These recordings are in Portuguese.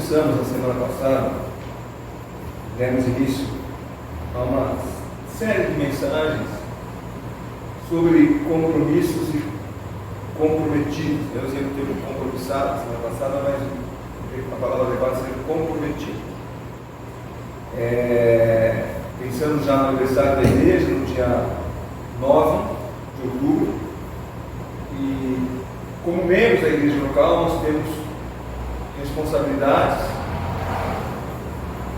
começamos na semana passada, demos início a uma série de mensagens sobre compromissos e comprometidos. Eu usei o termo compromissado na semana passada, mas a palavra adequada seria comprometido. Pensando já no aniversário da igreja, no dia 9 de outubro, e como membros da igreja local nós temos responsabilidades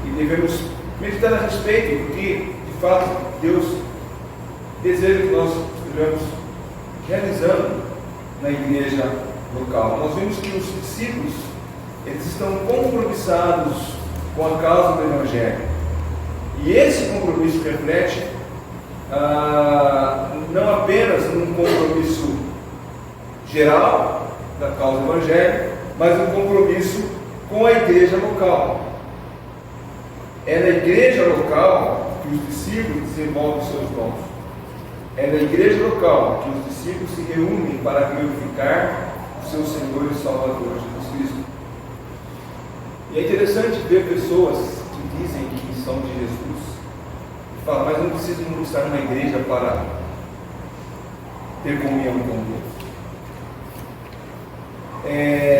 e devemos meditar a respeito do que de fato Deus deseja que nós estejamos realizando na igreja local. Nós vimos que os discípulos eles estão compromissados com a causa do Evangelho, e esse compromisso reflete não apenas um compromisso geral da causa do Evangelho, mas um compromisso com a igreja local. É na igreja local que os discípulos desenvolvem seus dons. É na igreja local que os discípulos se reúnem para glorificar o seu Senhor e Salvador, Jesus Cristo. E é interessante ver pessoas que dizem que são de Jesus e falam, mas não preciso estar numa igreja para ter comunhão com Deus.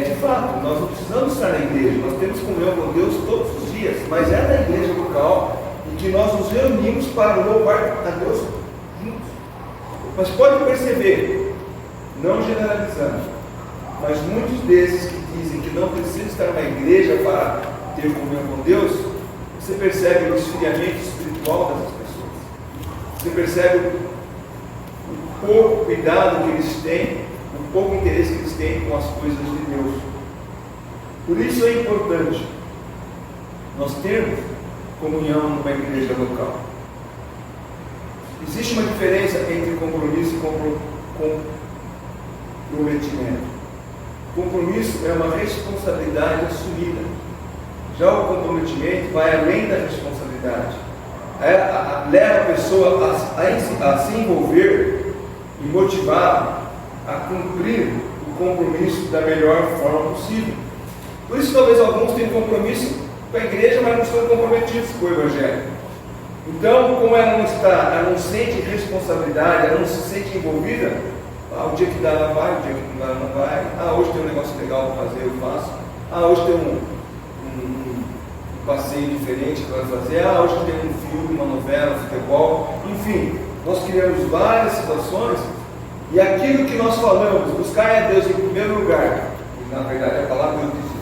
De fato, nós não precisamos estar na igreja, nós temos comunhão com Deus todos os dias, mas é na igreja local em que nós nos reunimos para louvar a Deus juntos. Mas pode perceber, não generalizando, mas muitos desses que dizem que não precisam estar na igreja para ter comunhão com Deus, você percebe o esfriamento espiritual dessas pessoas. Você percebe o pouco cuidado que eles têm, o pouco interesse que eles têm com as coisas de Deus. Por isso é importante nós termos comunhão numa igreja local. Existe uma diferença entre compromisso e comprometimento. Compromisso é uma responsabilidade assumida. Já o comprometimento vai além da responsabilidade. Leva a pessoa a se envolver e motivar a cumprir o compromisso da melhor forma possível. Por isso talvez alguns tenham compromisso com a igreja, mas não estão comprometidos com o Evangelho. Então, como ela não sente responsabilidade, ela não se sente envolvida, o dia que dá ela vai, o dia que não dá ela não vai. Hoje tem um negócio legal para fazer, eu faço. Hoje tem um passeio diferente para fazer. Hoje tem um filme, uma novela, futebol. Enfim, nós criamos várias situações, e aquilo que nós falamos, buscar a Deus em primeiro lugar, e na verdade a palavra Deus diz isso,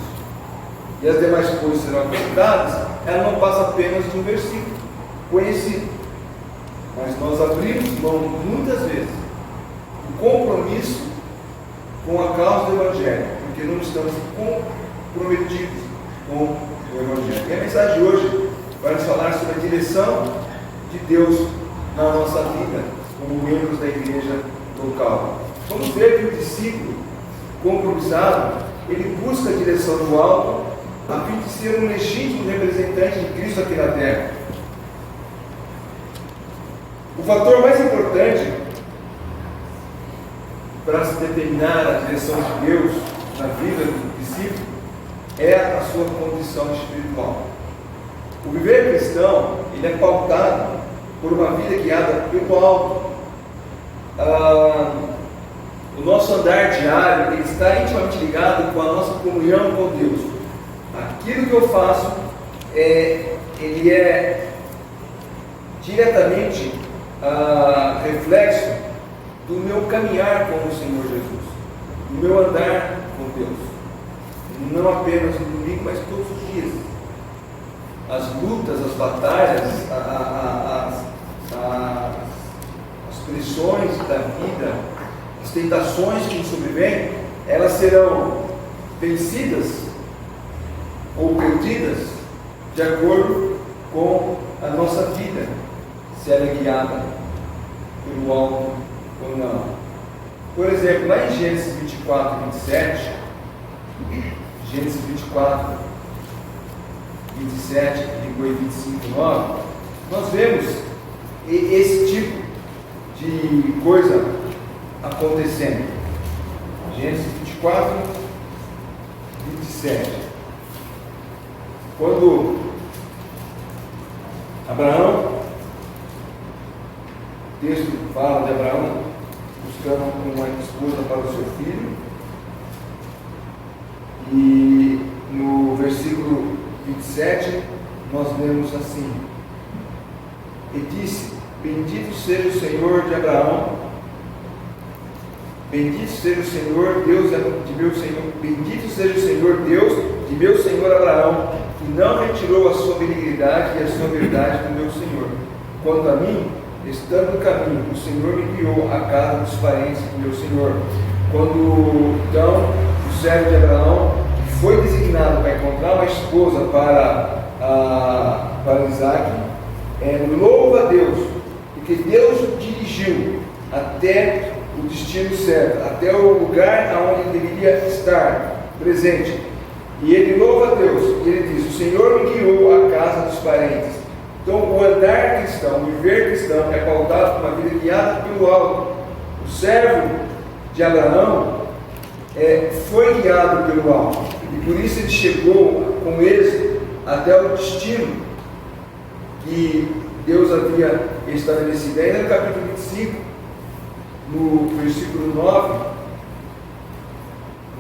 e as demais coisas serão acrescentadas, ela não passa apenas de um versículo conhecido, mas nós abrimos mão muitas vezes do compromisso com a causa do Evangelho, porque não estamos comprometidos com o Evangelho. E a mensagem de hoje vai nos falar sobre a direção de Deus na nossa vida como membros da igreja local. Vamos ver que o discípulo compromissado, ele busca a direção do alto a fim de ser um legítimo representante de Cristo aqui na terra. O fator mais importante para se determinar a direção de Deus na vida do discípulo é a sua condição espiritual. O viver cristão, ele é pautado por uma vida guiada pelo alto. O nosso andar diário ele está intimamente ligado com a nossa comunhão com Deus. Aquilo que eu faço ele é diretamente reflexo do meu caminhar com o Senhor Jesus, do meu andar com Deus, não apenas no domingo, mas todos os dias. As lutas, as batalhas, as pressões da vida, as tentações que nos sobrevêm, elas serão vencidas ou perdidas de acordo com a nossa vida, se ela é guiada pelo alto ou não. Por exemplo, lá em Gênesis 24, 27, Gênesis 24, 27 e 25, 9, nós vemos esse tipo de coisa acontecendo. Gênesis 24, 27. Quando Abraão, o texto fala de Abraão buscando uma esposa para o seu filho, e no versículo 27 nós lemos assim: e disse: bendito seja o Senhor de Abraão, bendito seja o Senhor Deus de meu Senhor, bendito seja o Senhor Deus de meu Senhor Abraão, que não retirou a sua benignidade e a sua verdade do meu Senhor. Quanto a mim, estando no caminho, o Senhor me enviou à casa dos parentes do meu Senhor. Quando então o servo de Abraão, que foi designado para encontrar uma esposa para Isaac, louva a Deus, porque Deus o dirigiu até o destino certo, até o lugar aonde ele deveria estar presente. E ele louva a Deus, e ele diz: o Senhor me guiou à casa dos parentes. Então, o andar cristão, o viver cristão, é pautado por uma vida guiada pelo alto. O servo de Abraão foi guiado pelo alto, e por isso ele chegou com êxito até o destino que Deus havia estabelecido. Aí no capítulo 25, no versículo 9,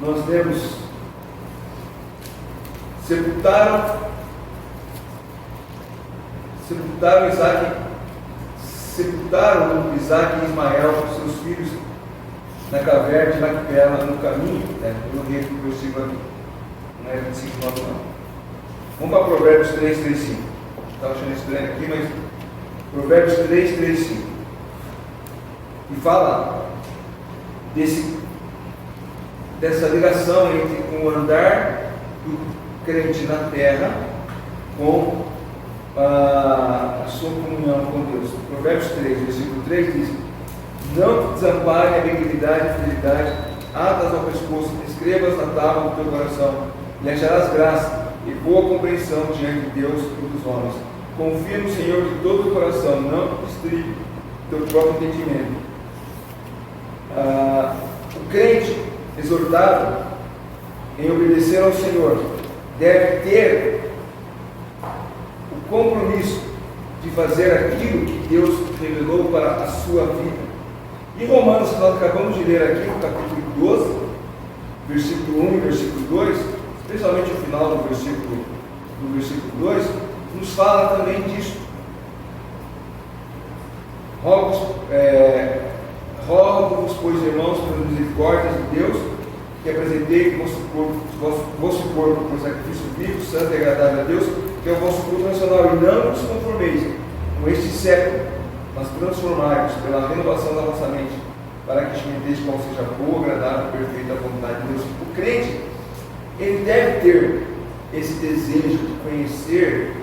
nós lemos: sepultaram Isaac e Ismael, seus filhos, na caverna de Macpela, no caminho. Eu não li o versículo aqui, não é 25, 9 não. Vamos para Provérbios 3, 3, 5. Estava achando estranho aqui, mas Provérbios 3, 3, 5. E fala dessa ligação entre o andar do crente na terra com a sua comunhão com Deus. Provérbios 3, versículo 3 diz: não te desampare a benignidade e fidelidade, atas ao pescoço, escrevas na tábua do teu coração, e acharás graça e boa compreensão diante de Deus e dos homens. Confia no Senhor de todo o coração, não estribe teu próprio entendimento. O crente exortado em obedecer ao Senhor deve ter o compromisso de fazer aquilo que Deus revelou para a sua vida. Em Romanos, que nós acabamos de ler aqui, no capítulo 12, versículo 1 e versículo 2, especialmente o final do versículo 2, nos fala também disso. Rogo-vos, pois, irmãos, pelas misericórdias de Deus, que apresentei vosso corpo por sacrifício vivo, santo e agradável a Deus, que é o vosso culto nacional, e não vos conformeis com este século, mas transformai-vos pela renovação da vossa mente, para que experimenteis qual seja a boa, agradável e perfeita vontade de Deus. O crente, ele deve ter esse desejo de conhecer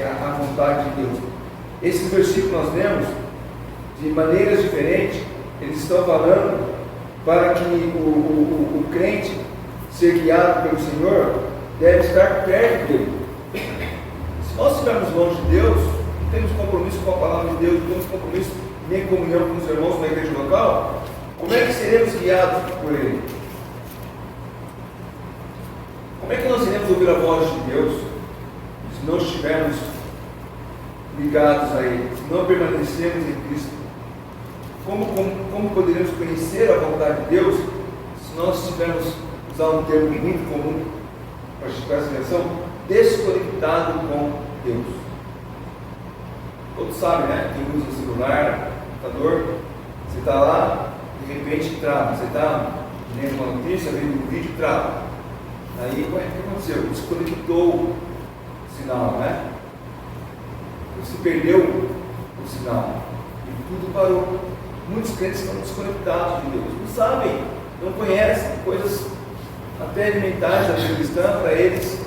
a vontade de Deus. Esses versículos nós lemos de maneiras diferentes, eles estão falando para que o crente, ser guiado pelo Senhor, deve estar perto dele. Se nós estivermos longe de Deus, não temos compromisso com a palavra de Deus, não temos compromisso nem comunhão com os irmãos na igreja local, como é que seremos guiados por Ele? Como é que nós iremos ouvir a voz de Deus se não estivermos ligados a Ele, se não permanecermos em Cristo? Como poderemos conhecer a vontade de Deus se nós estivermos, usar um termo muito comum para essa versão, desconectado com Deus? Todos sabem, né? Quem usa celular, computador, você está lá, de repente trava. Você está lendo uma notícia, vendo um vídeo, trava. Aí, o que aconteceu? Desconectou o sinal, né? Você perdeu o sinal e tudo parou. Muitos crentes estão desconectados de Deus, não sabem, não conhecem coisas até elementares da vida cristã. Para eles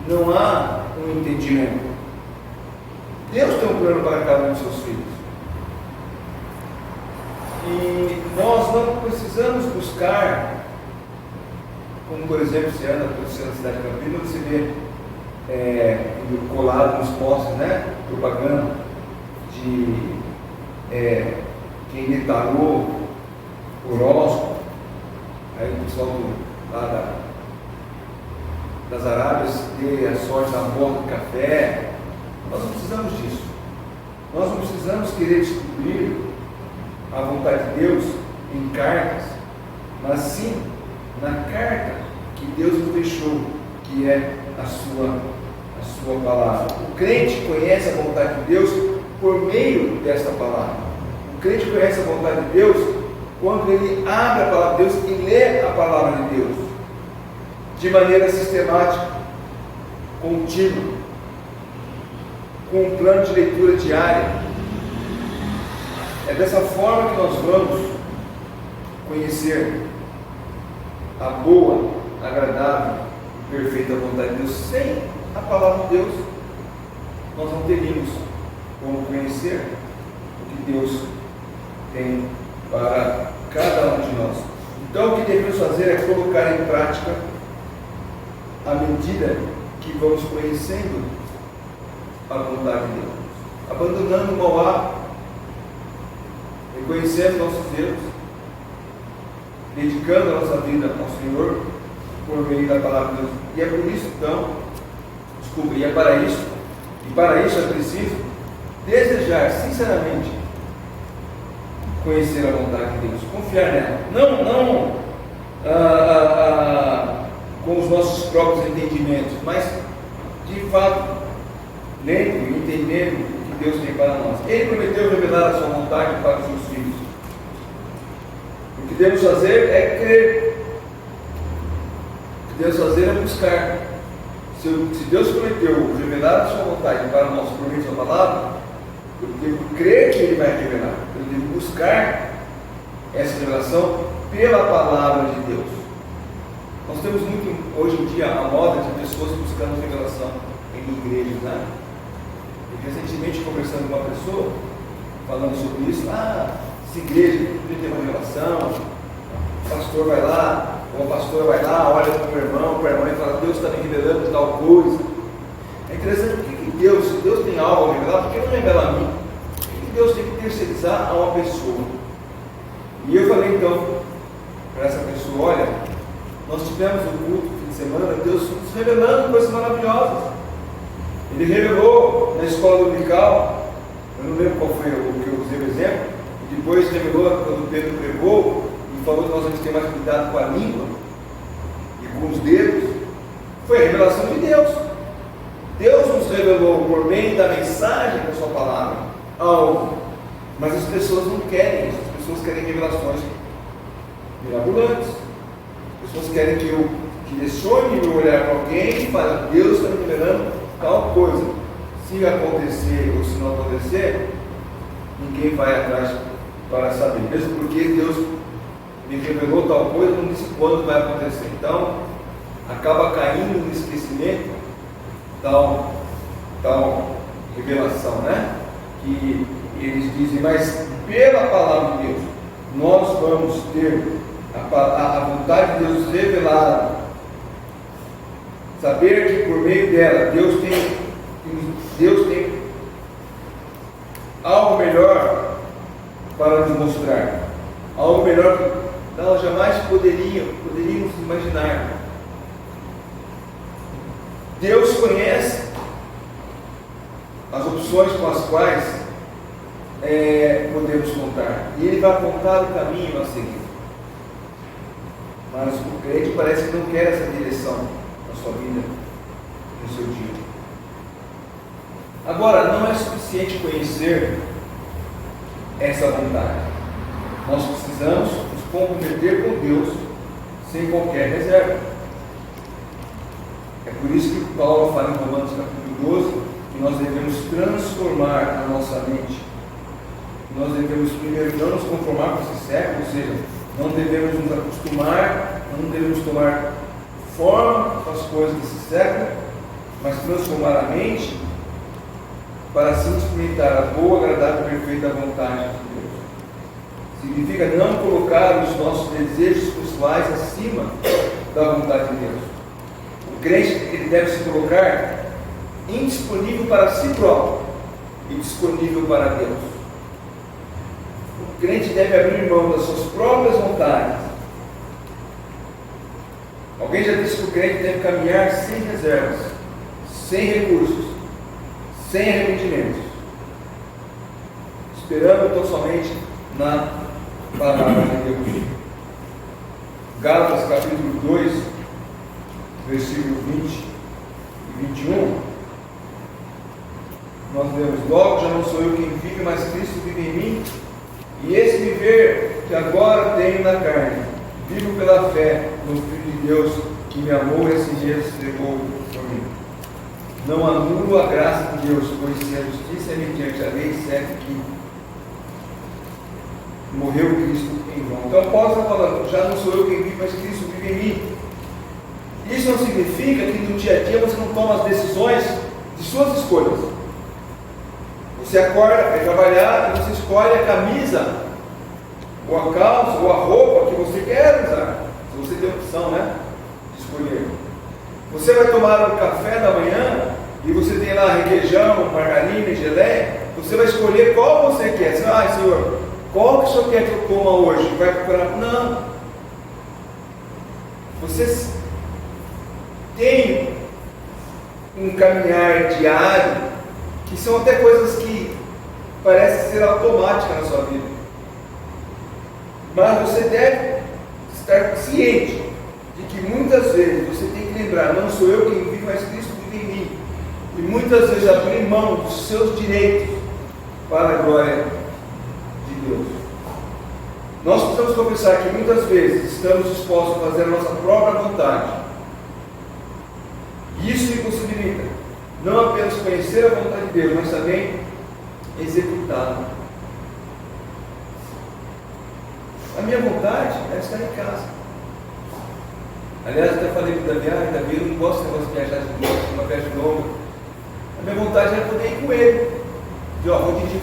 não há um entendimento. Deus tem um plano para cada um dos seus filhos, e nós não precisamos buscar, como por exemplo, você anda na cidade de Campinas, você vê colado nos postes, né, propaganda de quem lê tarô, horóscopo. Aí o pessoal lá das Arábias ter a sorte da borda do café. Nós não precisamos disso. Nós não precisamos querer descobrir a vontade de Deus em cartas, mas sim na carta que Deus nos deixou, que é a sua palavra. O crente conhece a vontade de Deus por meio desta palavra. O crente conhece a vontade de Deus quando ele abre a palavra de Deus e lê a palavra de Deus de maneira sistemática, contínua, com um plano de leitura diária. É dessa forma que nós vamos conhecer a boa, agradável e perfeita vontade de Deus. Sem a palavra de Deus, nós não teríamos como conhecer o que Deus tem para cada um de nós. Então, o que devemos fazer é colocar em prática à medida que vamos conhecendo a vontade de Deus, abandonando o mau hábito, reconhecendo nossos erros, dedicando a nossa vida ao Senhor por meio da palavra de Deus. E é por isso, então, e é para isso, é preciso desejar sinceramente conhecer a vontade de Deus, confiar nela, não com os nossos próprios entendimentos, mas de fato lendo e entendendo o que Deus tem para nós. Ele prometeu revelar a sua vontade para os seus filhos. O que devemos fazer é crer. O que devemos fazer é buscar. Se Deus prometeu revelar a sua vontade para nós por meio da sua palavra, eu devo crer que Ele vai revelar. Eu devo buscar essa revelação pela palavra de Deus. Nós temos muito, hoje em dia, a moda de pessoas buscando revelação em igrejas, né? E recentemente, conversando com uma pessoa, falando sobre isso, essa igreja tem uma revelação, o pastor vai lá, ou a pastora vai lá, olha para o irmão e fala, Deus está me revelando tal coisa. É interessante, por que Deus, se Deus tem algo a revelar, por que não revela a mim? Por que Deus tem que terceirizar a uma pessoa? E eu falei então para essa pessoa, olha, nós tivemos um culto no fim de semana, Deus nos revelando coisas maravilhosas. Ele revelou na escola dominical, eu não lembro qual foi o que eu usei o exemplo, e depois revelou quando Pedro pregou e falou que nós temos que ter mais cuidado com a língua e com os dedos. Foi a revelação de Deus. Deus nos revelou por meio da mensagem da sua palavra algo, mas as pessoas não querem isso. As pessoas querem revelações mirabolantes. As pessoas querem que eu direcione meu olhar para alguém e fale, Deus está me revelando tal coisa. Se acontecer ou se não acontecer, ninguém vai atrás para saber. Mesmo porque Deus me revelou tal coisa, não disse quando vai acontecer. Então, acaba caindo no esquecimento tal revelação, né? Que eles dizem, mas pela palavra de Deus, nós vamos ter a vontade de Deus revelada, saber que por meio dela Deus tem algo melhor para nos mostrar, algo melhor que nós jamais poderíamos imaginar. Deus conhece as opções com as quais podemos contar, e Ele vai apontar o caminho a seguir. Mas o crente parece que não quer essa direção na sua vida, no seu dia. Agora, não é suficiente conhecer essa vontade. Nós precisamos nos comprometer com Deus sem qualquer reserva. É por isso que Paulo fala em Romanos capítulo 12 que nós devemos transformar a nossa mente. Nós devemos primeiro não nos conformar com esse século, ou seja, não devemos nos acostumar, não devemos tomar forma com as coisas desse século, mas transformar a mente para assim experimentar a boa, agradável e perfeita vontade de Deus. Significa não colocar os nossos desejos pessoais acima da vontade de Deus. O crente ele deve se colocar indisponível para si próprio e disponível para Deus. O crente deve abrir mão das suas próprias vontades Alguém já disse que o crente deve caminhar sem reservas, sem recursos, sem arrependimentos, esperando tão somente na palavra de Deus. Gálatas capítulo 2, versículo 20 e 21, nós lemos: logo já não sou eu quem vive, mas Cristo vive em mim, e esse viver que agora tenho na carne, vivo pela fé no Filho de Deus, que me amou e esses dias se entregou por mim. Não anulo a graça de Deus, pois se a justiça é mediante a lei, certo que morreu Cristo em vão. Então Paulo está falando: já não sou eu quem vive, mas Cristo vive em mim. Isso não significa que no dia a dia você não toma as decisões de suas escolhas. Você acorda, vai trabalhar e você escolhe a camisa, ou a calça, ou a roupa que você quer usar. Se você tem opção, né, de escolher. Você vai tomar um café da manhã e você tem lá requeijão, margarina, geleia. Você vai escolher qual você quer. Você vai: Senhor, qual que o Senhor quer que eu coma hoje? Vai procurar? Não. Você tem um caminhar diário, que são até coisas que parecem ser automáticas na sua vida. Mas você deve estar ciente de que muitas vezes você tem que lembrar: não sou eu quem vive, mas Cristo vive em mim. E muitas vezes abrir mão dos seus direitos para a glória de Deus. Nós precisamos confessar que muitas vezes estamos dispostos a fazer a nossa própria vontade. Isso impossibilita não apenas conhecer a vontade de Deus, mas também executá-la. A minha vontade é estar em casa. Aliás, eu até falei para o Davi: eu não gosto de viajar de uma viagem longa. A minha vontade é poder ir com ele. Vou dirigir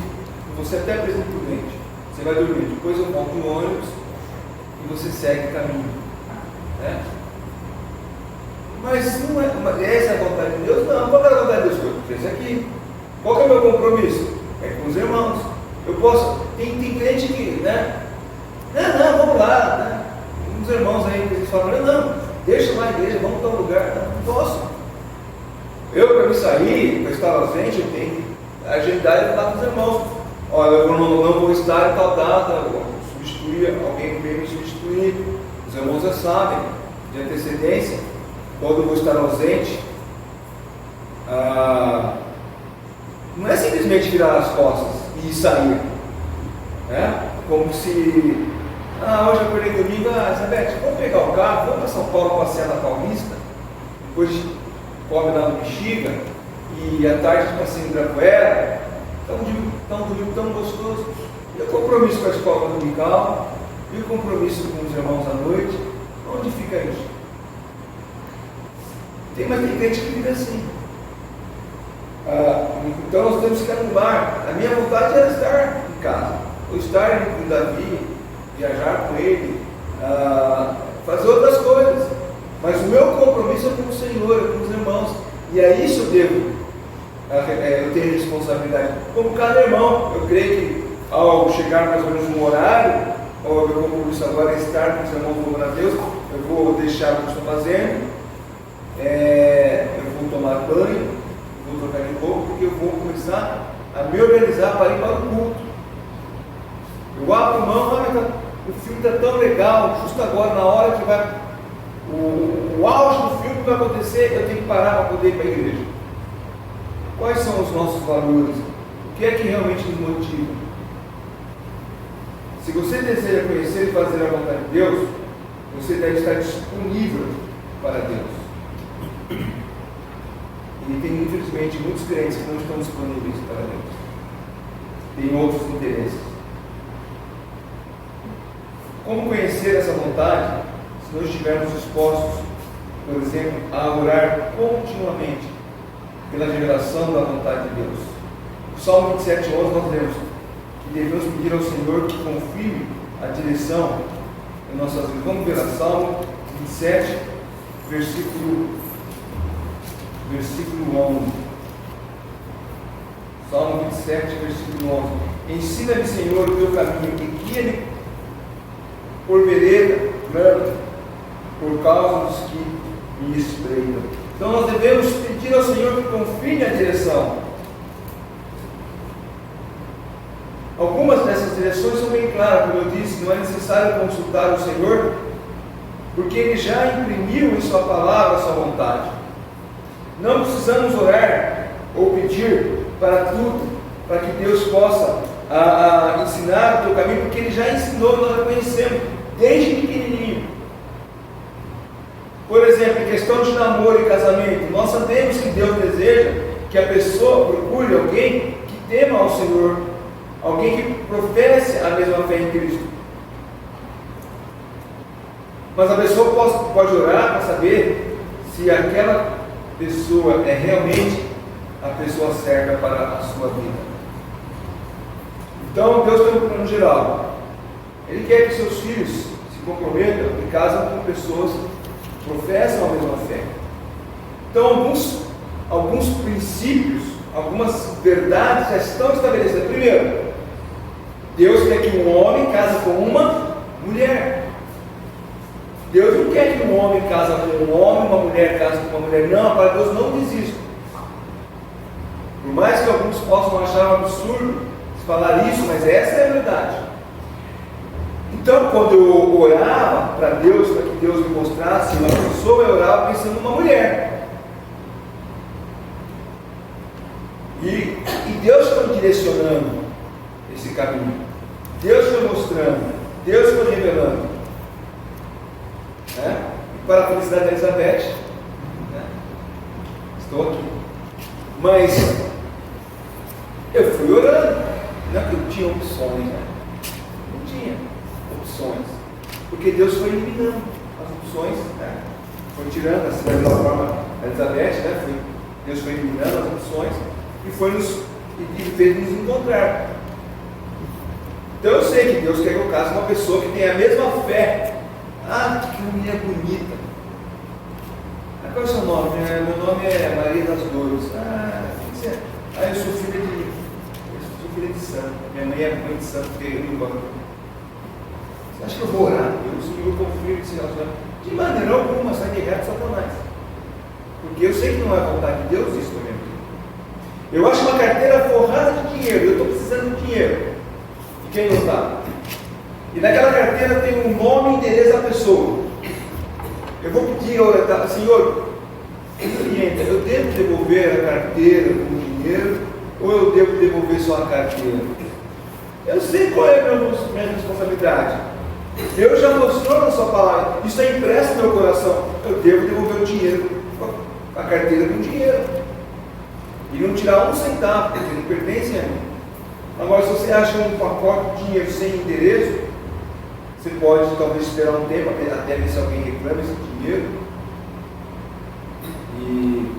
você até Presidente Prudente. Você vai dormir, depois eu volto no ônibus e você segue o caminho. Né? Mas não é, essa é a vontade de Deus? Não, qual é a vontade de Deus? Eu fiz aqui. Qual é o meu compromisso? É com os irmãos. Eu posso, tem crente que, né? Não, vamos lá, né? Uns irmãos aí que eles falam: não, deixa lá a igreja, vamos para um lugar. Não posso. Eu, para me sair, para estar ausente, eu tenho que agendar e falar com os irmãos: olha, eu não vou estar em tal data, vou substituir, alguém veio me substituir. Os irmãos já sabem de antecedência quando eu vou estar ausente. Não é simplesmente virar as costas e sair, né? Como se hoje eu acordei domingo: Isabete, vamos pegar o carro, vamos para São Paulo passear na Paulista, depois come lá no Bexiga, e à tarde passeio em Ibirapuera. Tão domingo tão gostoso. E o compromisso com a escola dominical, e o compromisso com os irmãos à noite, onde fica isso? Tem crente que vive assim. Então nós temos que anular. A minha vontade era estar em casa, ou estar com Davi, viajar com ele, fazer outras coisas. Mas o meu compromisso é com o Senhor, é com os irmãos. E a isso eu devo. Eu tenho responsabilidade. Como cada irmão, eu creio que ao chegar mais ou menos no horário, o meu compromisso agora é estar com os irmãos louvando a Deus. Eu vou deixar o que estou fazendo, eu vou tomar banho, vou trocar de roupa, porque eu vou começar a me organizar para ir para o culto. Eu abro mão: o filme está tão legal, justo agora, na hora que vai, o auge do filme vai acontecer, eu tenho que parar para poder ir para a igreja. Quais são os nossos valores? O que é que realmente nos motiva? Se você deseja conhecer e fazer a vontade de Deus, você deve estar disponível para Deus. E tem, infelizmente, muitos crentes que não estão disponíveis para Deus. Tem outros interesses. Como conhecer essa vontade se não estivermos dispostos, por exemplo, a orar continuamente pela revelação da vontade de Deus? No Salmo 27:11 nós lemos que devemos pedir ao Senhor que confirme a direção em nossas vidas. Vamos ver lá, Salmo 27, versículo 11. Salmo 27, versículo 11. Ensina-me, Senhor, o teu caminho, e guia-me por vereda plana, por causa dos que me espreitam. Então nós devemos pedir ao Senhor que confie na direção. Algumas dessas direções são bem claras, como eu disse, não é necessário consultar o Senhor, porque Ele já imprimiu em Sua palavra a Sua vontade. Não precisamos orar ou pedir para tudo, para que Deus possa ensinar o teu caminho, porque Ele já ensinou, nós já conhecemos, desde pequenininho. Por exemplo, em questão de namoro e casamento, nós sabemos que Deus deseja que a pessoa procure alguém que tema ao Senhor, alguém que professe a mesma fé em Cristo. Mas a pessoa pode orar para saber se aquela pessoa é realmente a pessoa certa para a sua vida. Então Deus tem um plano geral. Ele quer que seus filhos se comprometam e casam com pessoas que professam a mesma fé. Então alguns princípios, algumas verdades já estão estabelecidas. Primeiro, Deus quer que um homem case com uma mulher. Deus não quer que um homem case com um homem, uma mulher case com uma mulher. Não, para Deus não diz isso. Por mais que alguns possam achar um absurdo falar isso, mas essa é a verdade. Então, quando eu orava para Deus, para que Deus me mostrasse uma pessoa, eu orava pensando numa mulher. E Deus foi direcionando esse caminho. Deus foi mostrando, Deus foi revelando. Né? E para a felicidade da Elizabeth, né? Estou aqui. Mas eu fui orando. Não é que eu tinha opções, né? Não tinha opções. Porque Deus foi eliminando as opções, né? Foi tirando, assim, da mesma forma, a Elizabeth, né? Deus foi eliminando as opções e fez nos encontrar. Então eu sei que Deus quer que eu case com uma pessoa que tenha a mesma fé. Ah, que mulher bonita. Qual é o seu nome? Meu nome é Maria das Dores. Eu sou filha de santo. Minha mãe é mãe de santo, porque eu não gosto. Você acha que eu vou orar? Eu confio nesse relacionamento. De maneira alguma, sai de reto Satanás. Porque eu sei que não é a vontade de Deus isso também. Eu acho uma carteira forrada de dinheiro. Eu estou precisando de dinheiro. E quem não está? E naquela carteira tem um nome e endereço da pessoa. Eu vou pedir, Senhor, eu devo devolver a carteira com dinheiro ou eu devo devolver só a carteira? Eu sei qual é a minha responsabilidade. Deus já mostrou na sua palavra. Isso é impresso no meu coração. Eu devo devolver o dinheiro, a carteira com dinheiro. E não tirar um centavo, porque não pertence a mim. Agora, se você acha um pacote de dinheiro sem endereço, você pode talvez esperar um tempo até ver se alguém reclama esse dinheiro. E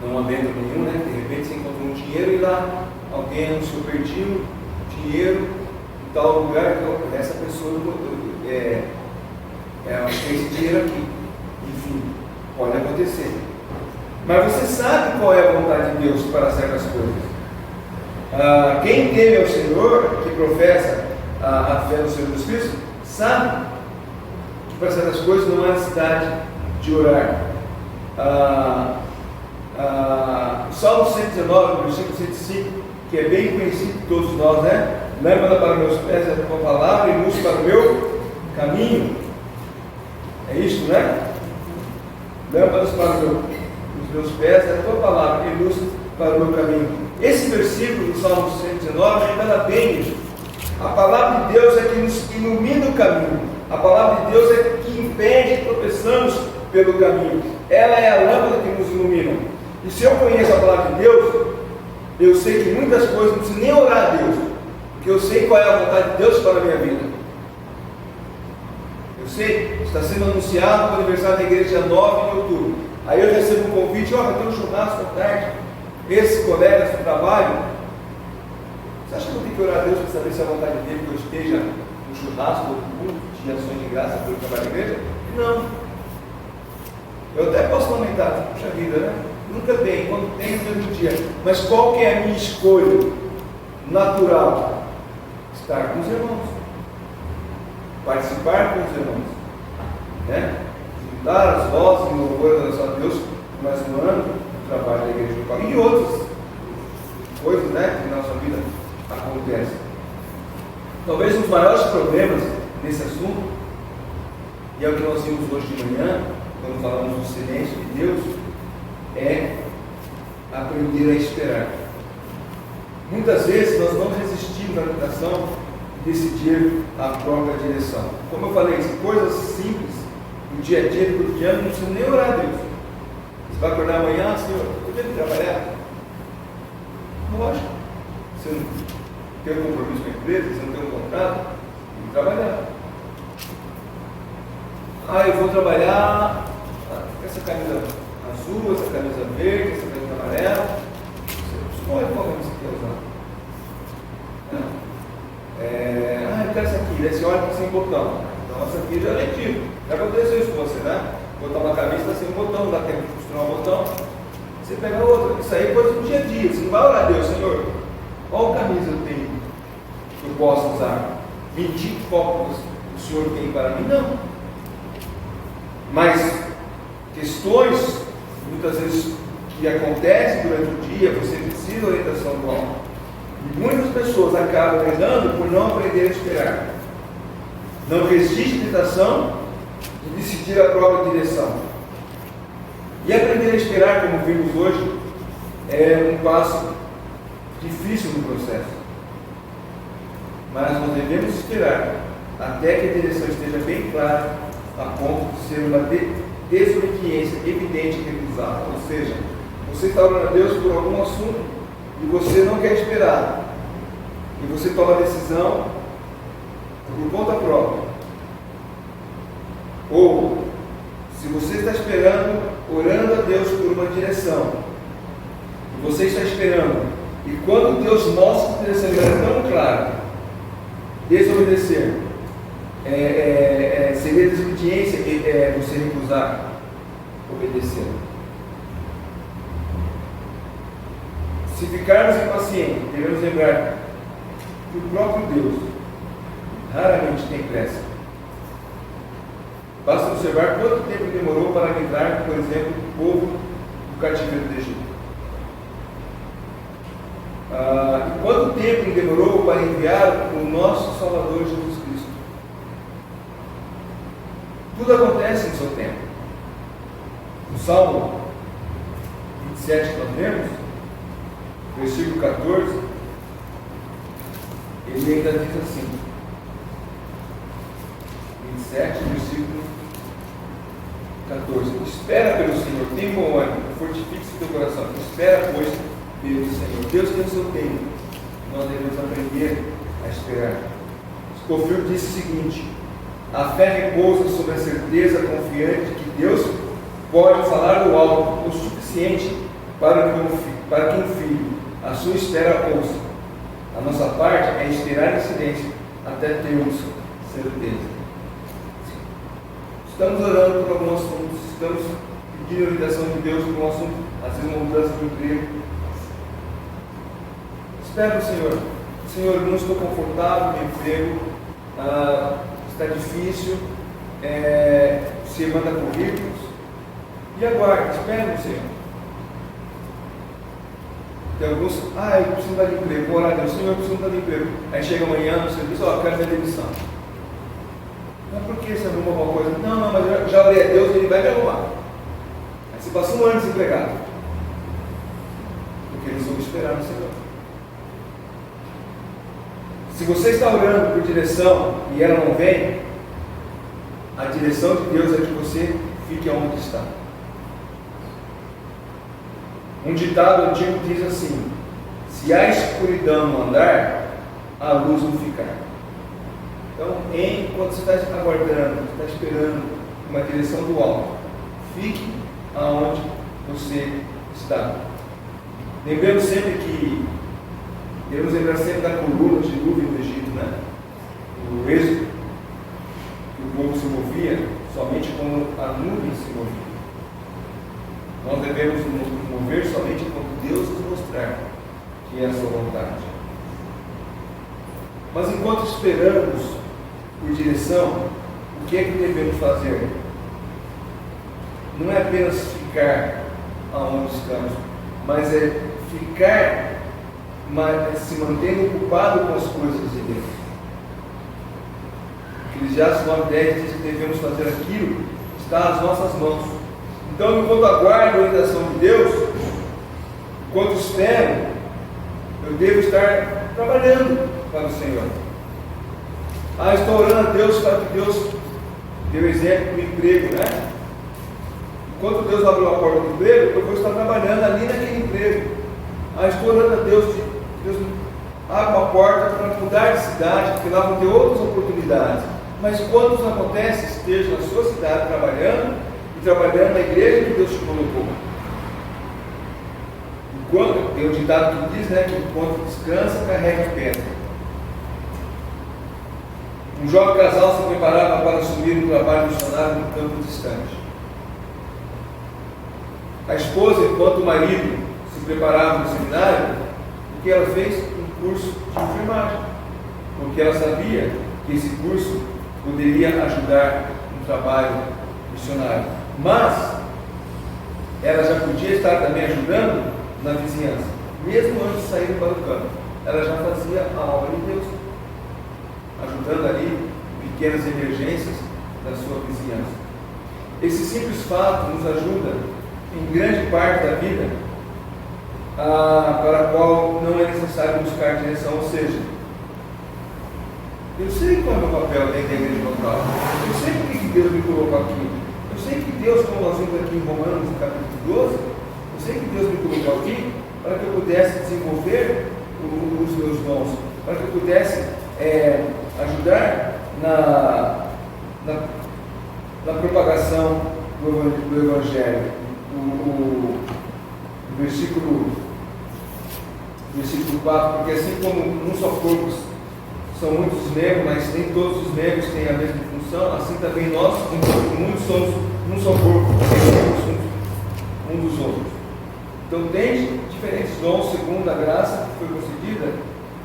não havendo nenhum, né? De repente você encontra um dinheiro e lá alguém anunciou perdido dinheiro em tal lugar, que essa pessoa acho que tem esse dinheiro aqui. Enfim, pode acontecer. Mas você sabe qual é a vontade de Deus para certas coisas. Quem teme ao Senhor, que professa a fé no Senhor Jesus Cristo, sabe que para certas coisas não há necessidade de orar. O Salmo 119, versículo 105, que é bem conhecido de todos nós, né? Lâmpada para meus pés é a tua palavra e luz para o meu caminho. É isso, né? Lâmpadas para os meus pés é a tua palavra e luz para o meu caminho. Esse versículo do Salmo 119 revela bem isso. A palavra de Deus é que nos ilumina o caminho. A palavra de Deus é que impede que tropeçamos pelo caminho. Ela é a lâmpada que nos ilumina. E se eu conheço a palavra de Deus, eu sei que muitas coisas não preciso nem orar a Deus, porque eu sei qual é a vontade de Deus para a minha vida. Eu sei, está sendo anunciado o aniversário da igreja dia 9 de outubro. Aí eu recebo um convite, vai ter um churrasco à tarde. Esses colegas do trabalho, você acha que eu tenho que orar a Deus para saber se é a vontade dele que eu esteja no churrasco ou de ações de graça pelo trabalho da igreja? Não. Eu até posso lamentar, puxa vida, né? Nunca tem, quando tem no mesmo dia. Mas qual que é a minha escolha natural? Estar com os irmãos. Participar com os irmãos. Né? juntar as vozes em louvor e adoração a Deus por mais um ano do trabalho da igreja local e outras coisas, né, que na nossa vida acontecem. Talvez um dos maiores problemas nesse assunto, e é o que nós vimos hoje de manhã, quando falamos do silêncio de Deus, é aprender a esperar. Muitas vezes nós não resistimos à tentação de decidir a própria direção. Como eu falei, coisas simples do dia a dia, do cotidiano, não precisa nem orar a Deus. Você vai acordar amanhã, Senhor, eu tenho que trabalhar. Lógico. Você não tem um compromisso com a empresa, você não tem um contrato, tem que trabalhar. Eu vou trabalhar essa camisa azul, essa camisa verde, essa camisa amarela. Você escolhe qual camisa você quer usar. Eu quero essa aqui, daí você olha que sem botão. Então essa aqui já é antigo. Já aconteceu isso com você, né? Botar uma camisa está sem botão, dá tempo de costurar um botão. Você pega outra. Isso aí é coisa do dia a dia. Você não vai orar a Deus, Senhor, qual camisa eu tenho que eu posso usar? Me indique qual o Senhor tem para mim? Não. Mas questões, muitas vezes, que acontecem durante o dia, você precisa de orientação do alto. E muitas pessoas acabam errando por não aprender a esperar. Não resiste à tentação de decidir a própria direção. E aprender a esperar, como vimos hoje, é um passo difícil no processo. Mas nós devemos esperar até que a direção esteja bem clara, a ponto de ser uma desobediência evidente e recusável. Ou seja, você está orando a Deus por algum assunto e você não quer esperar, e você toma a decisão por conta própria. Ou, se você está esperando, orando a Deus por uma direção, e você está esperando, e quando Deus mostra a direção é tão clara, desobedecer seria desobediência você recusar obedecer. Se ficarmos impacientes, devemos lembrar que o próprio Deus raramente tem pressa. Basta observar quanto tempo demorou para livrar, por exemplo, o povo do cativeiro do Egito. E quanto tempo demorou para enviar o nosso Salvador Jesus Cristo? Tudo acontece em seu tempo. No Salmo 27 que nós vemos, versículo 14, ele ainda diz assim, 27, versículo 14: espera pelo Senhor, tem bom ânimo, fortifique-se teu coração, espera, pois, pelo Senhor. Deus tem o seu tempo, nós devemos aprender a esperar. Scofield disse o seguinte: a fé repousa sobre a certeza confiante de que Deus pode falar do alto o suficiente para que um filho a sua espera ouça. A nossa parte é esperar em silêncio até termos certeza. Estamos orando por algum assunto, estamos pedindo a orientação de Deus por um assunto, às vezes uma mudança de emprego. Espera o Senhor. Senhor, não estou confortável no emprego, está difícil, você manda currículos, e aguarde, espera o Senhor. Tem alguns, eu preciso dar de emprego, vou orar a Deus, Senhor, eu preciso dar de emprego. Aí chega amanhã no serviço, eu quero minha demissão. Mas por que você arruma alguma coisa? Não, mas eu já orei a Deus, ele vai me arrumar. Aí você passa um ano desempregado. Porque eles vão esperar no Senhor. Se você está orando por direção e ela não vem, a direção de Deus é que você fique onde está. Um ditado antigo diz assim: se a escuridão não andar, a luz não ficar. Então, enquanto você está aguardando, você está esperando uma direção do alto, fique aonde você está. Lembremos sempre que devemos lembrar sempre da coluna de nuvem do Egito, né? O êxodo, que o povo se movia somente quando a nuvem se movia. Nós devemos nos mover somente quando Deus nos mostrar que é a sua vontade. Mas enquanto esperamos por direção, o que é que devemos fazer? não é apenas ficar aonde estamos, mas é ficar, se mantendo ocupado com as coisas de Deus. Eclesiastes 9:10 diz que devemos fazer aquilo que está às nossas mãos. Então, enquanto aguardo a orientação de Deus, enquanto espero, eu devo estar trabalhando para o Senhor. Estou orando a Deus para que Deus dê o exemplo do emprego, né? Enquanto Deus abre uma porta de emprego, eu vou estar trabalhando ali naquele emprego. Estou orando a Deus, Deus abre uma porta para mudar de cidade, porque lá vão ter outras oportunidades. Mas quando isso acontece, esteja na sua cidade trabalhando e trabalhando na igreja que Deus te colocou. Enquanto, tem um ditado que diz, né, que enquanto descansa, carrega a pedra. Um jovem casal se preparava para assumir um trabalho missionário no campo distante. A esposa, enquanto o marido se preparava no seminário, o que ela fez? Um curso de enfermagem, porque ela sabia que esse curso poderia ajudar no trabalho missionário. Mas ela já podia estar também ajudando na vizinhança, mesmo antes de sair para o campo. Ela já fazia a obra de Deus, ajudando ali pequenas emergências da sua vizinhança. Esse simples fato nos ajuda em grande parte da vida, para a qual não é necessário buscar direção. Ou seja, eu sei qual é o meu papel dentro da igreja local, eu sei por que Deus me colocou aqui, eu sei que Deus, como nós vimos aqui em Romanos, no capítulo 12, eu sei que Deus me colocou aqui para que eu pudesse desenvolver os meus dons, para que eu pudesse ajudar na propagação do Evangelho. O versículo 4, porque assim como num só corpo são muitos membros, mas nem todos os membros têm a mesma função, assim também nós, muitos somos num só corpo, um dos outros. Então tem diferentes dons segundo a graça que foi concedida,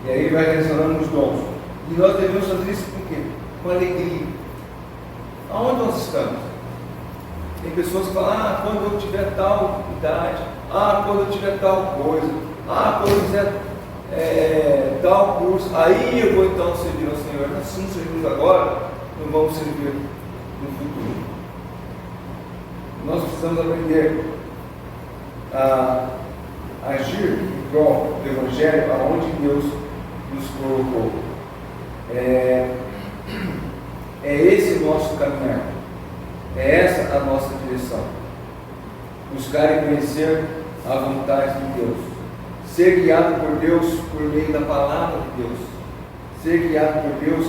e aí vai relacionando os dons. E nós devemos fazer isso com quê? Com alegria. Aonde nós estamos? Tem pessoas que falam, quando eu tiver tal idade, quando eu tiver tal coisa, quando eu fizer tal curso, aí eu vou então servir ao Senhor. Nós não servimos agora, não vamos servir no futuro. Nós precisamos aprender a agir em prol do Evangelho aonde Deus nos colocou. É esse o nosso caminhar, é essa a nossa direção. Buscar e conhecer a vontade de Deus, ser guiado por Deus por meio da palavra de Deus, ser guiado por Deus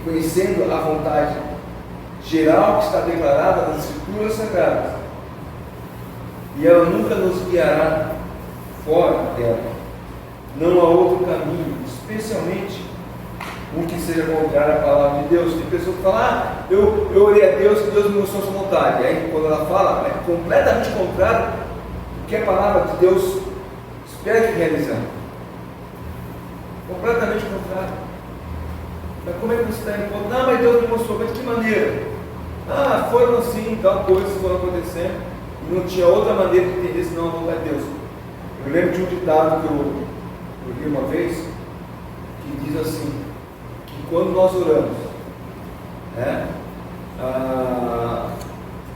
conhecendo a vontade geral que está declarada nas Escrituras Sagradas, e ela nunca nos guiará fora dela. Não há outro caminho, especialmente um que seja contrário à palavra de Deus. Tem pessoas que falam, eu orei a Deus que Deus me mostrou sua vontade. Aí quando ela fala, é completamente contrário do que a palavra de Deus espera que realizamos. Completamente contrário. Mas como é que você está indo? Não, mas Deus me mostrou. Mas de que maneira? Foram assim, tal coisas foram acontecendo, e não tinha outra maneira de entender senão a vontade de Deus. Eu lembro de um ditado que eu li uma vez, que diz assim, que quando nós oramos,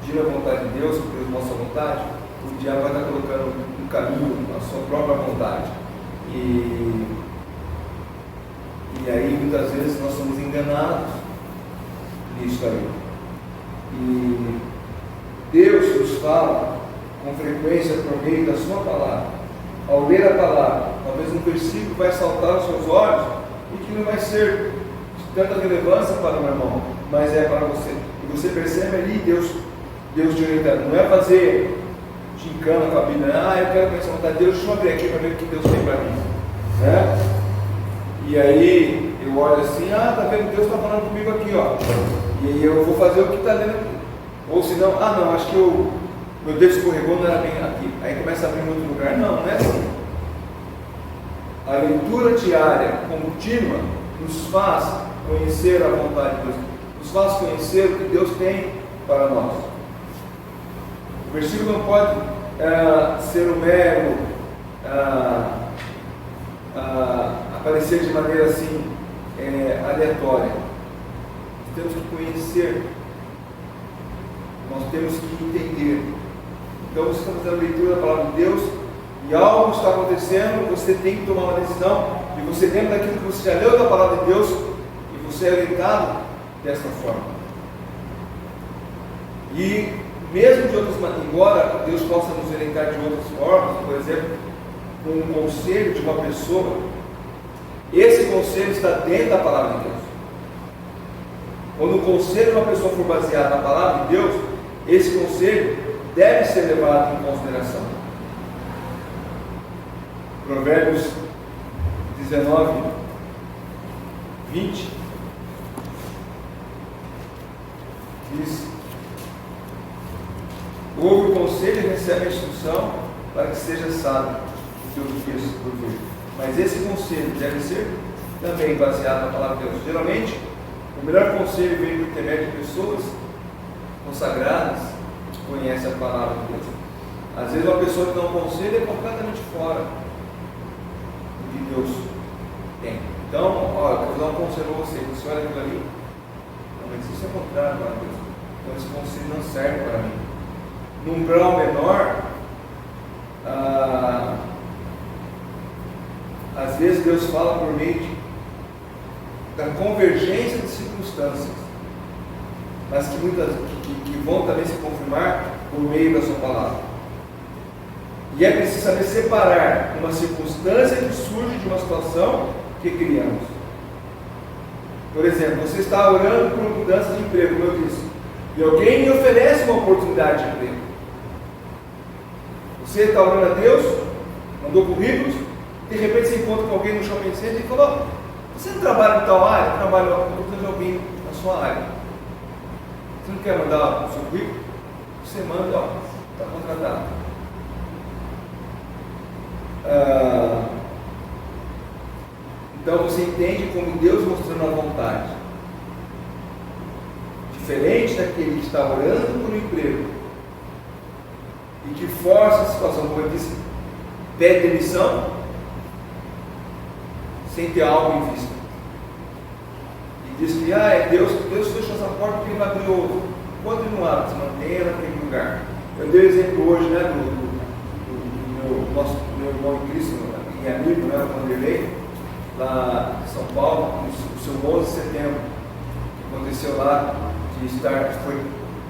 pedindo a vontade de Deus, pedindo a nossa vontade, o diabo vai estar colocando no caminho a sua própria vontade. E aí muitas vezes nós somos enganados nisso aí. E Deus nos fala com frequência por meio da sua palavra. Ao ler a palavra, talvez um versículo vai saltar aos seus olhos e que não vai ser de tanta relevância para o irmão, mas é para você. E você percebe ali Deus te orientando. Não é fazer gincana com a Bíblia, eu quero conhecer a vontade de Deus, deixa eu abrir aqui para ver o que Deus tem para mim. E aí eu olho assim, tá vendo, Deus está falando comigo aqui, ó. E aí eu vou fazer o que está lendo aqui. Ou se não, não, acho que meu dedo escorregou, não era bem aqui. Aí começa a abrir em outro lugar. Não é assim. A leitura diária, contínua, nos faz conhecer a vontade de Deus, nos faz conhecer o que Deus tem para nós. O versículo não pode ser um mero aparecer de maneira assim aleatória. Nós temos que conhecer, nós temos que entender. Então você está fazendo a leitura da palavra de Deus e algo está acontecendo, você tem que tomar uma decisão e você lembra daquilo que você já leu da palavra de Deus e você é orientado desta forma. E mesmo de outras maneiras, embora Deus possa nos orientar de outras formas, por exemplo, com um conselho de uma pessoa, esse conselho está dentro da palavra de Deus. Quando o conselho de uma pessoa for baseado na palavra de Deus, esse conselho deve ser levado em consideração. Provérbios 19, 20 diz: ouve o conselho e recebe a instrução para que seja sábio o teu juízo por vir. Mas esse conselho deve ser também baseado na palavra de Deus. Geralmente, o melhor conselho vem por intermédio de pessoas consagradas que conhecem a palavra de Deus. Às vezes, uma pessoa que dá um conselho é completamente fora do que Deus tem. Então, olha, eu vou dar um conselho a você. Você olha aquilo ali, não, mas isso é contrário para Deus. Então, esse conselho não serve para mim. Num grau menor, às vezes Deus fala por meio da convergência de circunstâncias, mas que vão também se confirmar por meio da sua palavra. E é preciso saber separar uma circunstância que surge de uma situação que criamos. Por exemplo, você está orando por mudança de emprego, como eu disse, e alguém lhe oferece uma oportunidade de emprego. Você está orando a Deus, mandou currículos, de repente você encontra com alguém no shopping center e falou: você não trabalha em tal área? Trabalho em alguém na sua área. Você não quer mandar o seu currículo? Você manda, está contratado. Então você entende como Deus mostrando a vontade. Diferente daquele que está orando por um emprego e que força a situação, como eu disse, pede demissão sem ter algo em vista. E diz que Deus fechou essa porta porque ele vai abrir outra. Quando ele não abre, se mantenha naquele lugar. Eu dei o exemplo hoje, né, do meu irmão em Cristo e amigo, né, o Vanderlei, lá em São Paulo, no seu 11 de setembro, que aconteceu lá,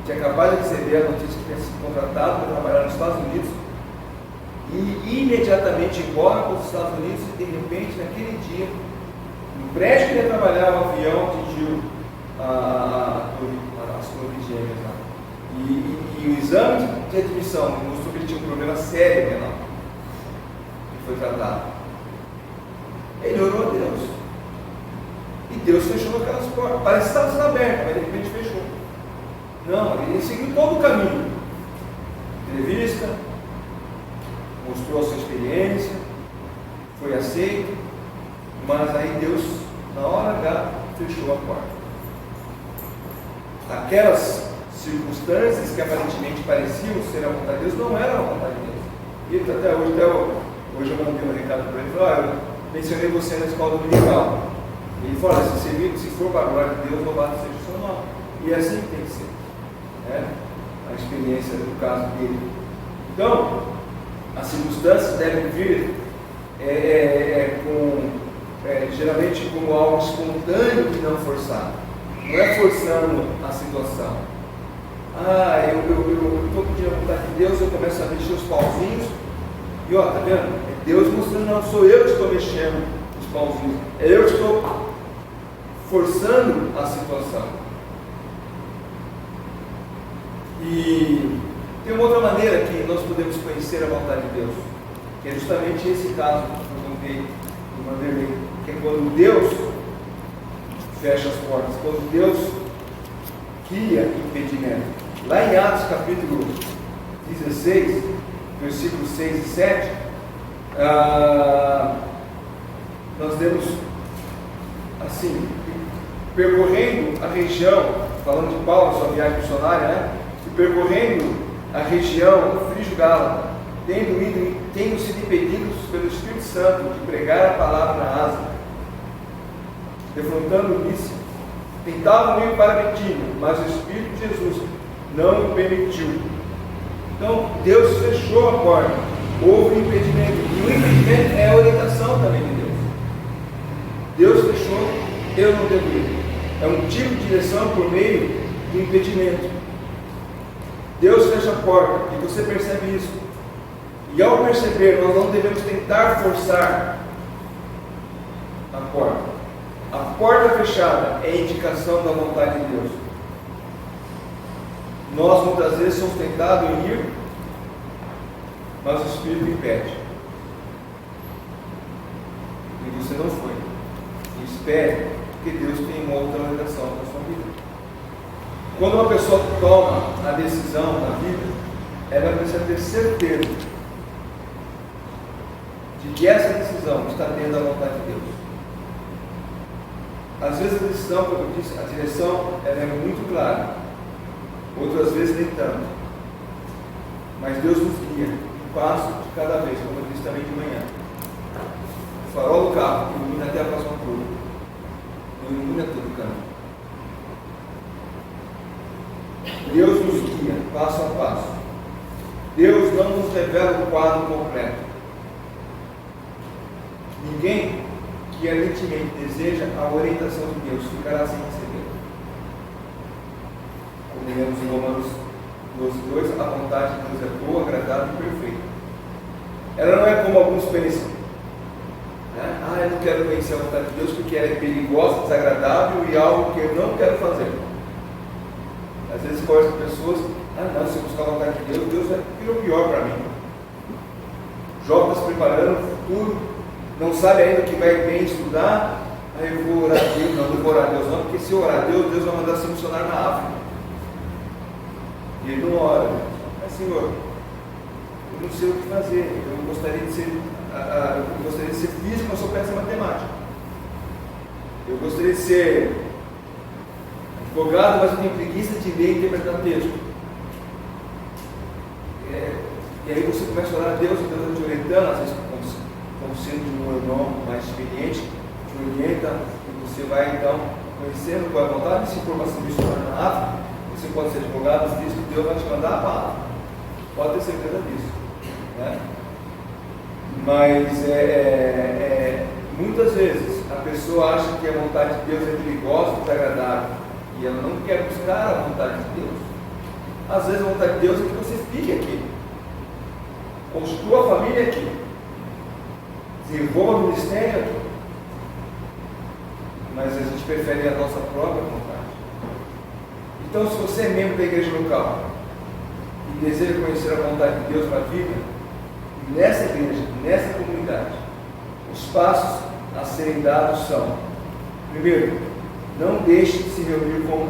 tinha acabado de receber a notícia que tinha sido contratado para trabalhar nos Estados Unidos e imediatamente embora para os Estados Unidos e de repente naquele dia, no prédio que ele ia trabalhar, o avião atingiu as torres gêmeas lá. E o exame de admissão mostrou que ele tinha um problema sério renal. E foi tratado. Ele orou a Deus. E Deus fechou aquelas portas. Parece que estava sendo aberto, mas de repente fechou. Não, ele seguiu todo o caminho. Entrevista, mostrou a sua experiência, foi aceito, mas aí Deus, na hora H, fechou a porta. Aquelas circunstâncias que aparentemente pareciam ser a vontade de Deus, não eram a vontade de Deus. E até hoje eu mandei um recado para ele, falei: eu mencionei você na escola dominical. E ele falou: se for para a glória de Deus, louvado seja o seu nome. E assim tem que ser. A experiência do caso dele. Então, as circunstâncias devem vir geralmente como algo espontâneo e não forçado. Não é forçando a situação. Eu estou pedindo a vontade de Deus, eu começo a mexer os pauzinhos e tá vendo? É Deus mostrando, não sou eu que estou mexendo os pauzinhos, é eu que estou forçando a situação. E tem uma outra maneira que nós podemos conhecer a vontade de Deus, que é justamente esse caso que eu contei do Vanderlei, que é quando Deus fecha as portas, quando Deus cria impedimento. Lá em Atos capítulo 16, versículos 6 e 7, nós vemos assim, percorrendo a região, falando de Paulo, sua viagem missionária, né? E percorrendo a região frígio-gálata, tendo sido impedidos pelo Espírito Santo de pregar a palavra na Ásia, defrontando Lícia, tentavam ir para Betínia, mas o Espírito de Jesus não o permitiu. Então, Deus fechou a porta, houve um impedimento, e o impedimento é a orientação também de Deus. Deus fechou, eu não devo ir. É um tipo de direção por meio do impedimento. Deus fecha a porta, e você percebe isso. E ao perceber, nós não devemos tentar forçar a porta. A porta fechada é indicação da vontade de Deus. Nós muitas vezes somos tentados em ir, mas o Espírito impede. E você não foi. Espere, porque Deus tem uma outra orientação na sua vida. Quando uma pessoa toma a decisão na vida, ela precisa ter certeza de que essa decisão está dentro da vontade de Deus. Às vezes a decisão, como eu disse, a direção ela é muito clara, outras vezes nem tanto. Mas Deus nos guia, um passo de cada vez, como eu disse também de manhã. O farol do carro ilumina até a próxima curva, não ilumina todo o caminho. Deus nos guia passo a passo. Deus não nos revela o quadro completo. Ninguém que ardentemente deseja a orientação de Deus ficará sem receber. Como lemos em Romanos 12:2, a vontade de Deus é boa, agradável e perfeita. Ela não é como alguns pensam. Eu não quero conhecer a vontade de Deus porque ela é perigosa, desagradável e algo que eu não quero fazer. Às vezes converso com pessoas, não, se eu buscar a vontade de Deus, Deus vai vir o pior para mim. Jó está se preparando para o futuro, não sabe ainda o que vai bem estudar, aí eu vou orar a Deus, não vou orar a Deus não, porque se eu orar a Deus, Deus vai mandar ser missionário na África. E ele não ora, mas Senhor, eu não sei o que fazer, eu gostaria de ser físico, mas sou péssimo em matemática. Eu gostaria de ser advogado, mas eu tenho preguiça de ler e interpretar texto. E aí você começa a orar a Deus, e Deus te orientando, às vezes como sendo de um irmão mais experiente, te orienta, e você vai então conhecendo qual é a vontade. Se for uma missionária na África, você pode ser advogado, diz que Deus vai te mandar a palavra. Pode ter certeza disso. Né? Mas muitas vezes a pessoa acha que a vontade de Deus é perigosa, desagradável, e ela não quer buscar a vontade de Deus. Às vezes a vontade de Deus é que você fique aqui, construa a família aqui, desenvolva o ministério aqui, mas a gente prefere a nossa própria vontade. Então, se você é membro da igreja local e deseja conhecer a vontade de Deus para a vida, nessa igreja, nessa comunidade, os passos a serem dados são: primeiro, não deixe de se reunir com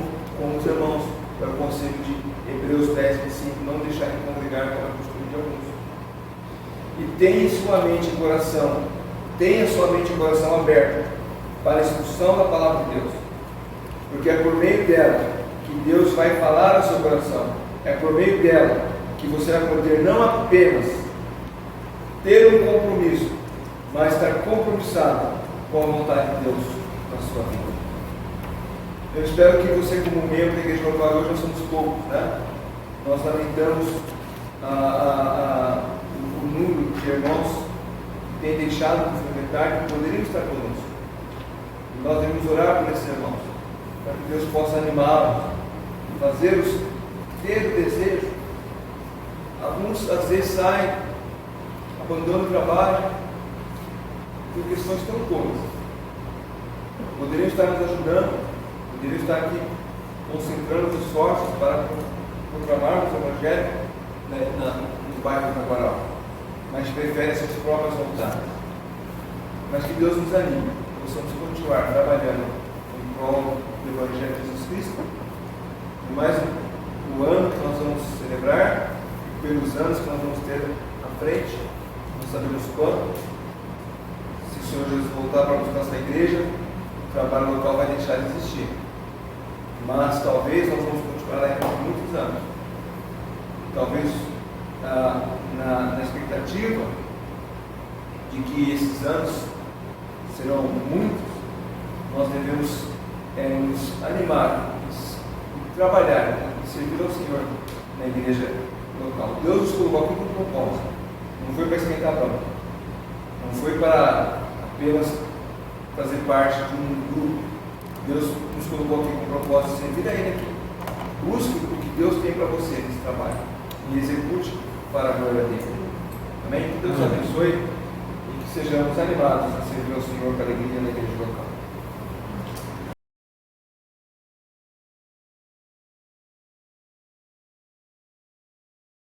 os irmãos. É o conselho de Hebreus 10:5, não deixar de congregar como é costume de alguns. E tenha sua mente e coração aberto para a instrução da palavra de Deus, porque é por meio dela que Deus vai falar ao seu coração. É por meio dela que você vai poder não apenas ter um compromisso, mas estar compromissado com a vontade de Deus na sua vida. Eu espero que você, como membro da igreja local, hoje nós somos poucos, né? Nós lamentamos o número de irmãos que têm deixado de frequentar, que poderiam estar conosco. E nós devemos orar por esses irmãos, para que Deus possa animá-los, fazê-los ter o desejo. Alguns às vezes saem, abandonam o trabalho por questões tão boas. Poderiam estar nos ajudando, poderiam estar aqui concentrando os esforços para proclamarmos o Evangelho no bairro do Taquaral, mas preferem suas próprias vontades. Mas que Deus nos anime, que possamos continuar trabalhando em prol do Evangelho de Jesus Cristo, e mais o ano que nós vamos celebrar, e pelos anos que nós vamos ter à frente, não sabemos quando. Se o Senhor Jesus voltar para buscar nossa igreja, o trabalho local vai deixar de existir. Mas talvez nós vamos continuar aí por muitos anos. talvez na expectativa de que esses anos serão muitos, nós devemos nos animar, trabalhar e servir ao Senhor na igreja local. Deus nos colocou aqui com um propósito, não foi para esquentar banco, não foi para apenas fazer parte de um grupo. Deus nos colocou aqui com o propósito de servir a Ele aqui. Busque o que Deus tem para você nesse trabalho e execute para a glória dele. Amém? Que Deus abençoe e que sejamos animados a servir ao Senhor com alegria na igreja local.